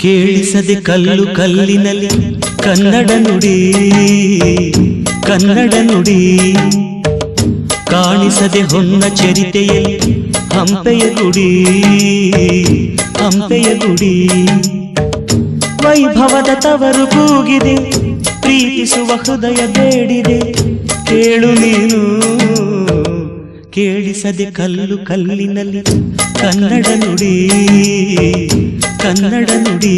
ಕೇಳಿಸದೆ ಕಲ್ಲು ಕಲ್ಲಿನಲ್ಲಿ ಕನ್ನಡ ನುಡಿ ಕನ್ನಡ ನುಡಿ, ಕಾಣಿಸದೆ ಹೊನ್ನ ಚರಿತೆಯಲ್ಲಿ ಹಂಪೆಯ ಗುಡಿ ಹಂಪೆಯ ಗುಡಿ. ವೈಭವದ ತವರು ಕೂಗಿದೆ, ಪ್ರೀತಿಸುವ ಹೃದಯ ಬೇಡಿದೆ, ಕೇಳು ನೀನು. ಕೇಳಿಸದೆ ಕಲ್ಲು ಕಲ್ಲಿನಲ್ಲಿ ಕನ್ನಡ ನುಡಿ ಕನ್ನಡ ನುಡಿ.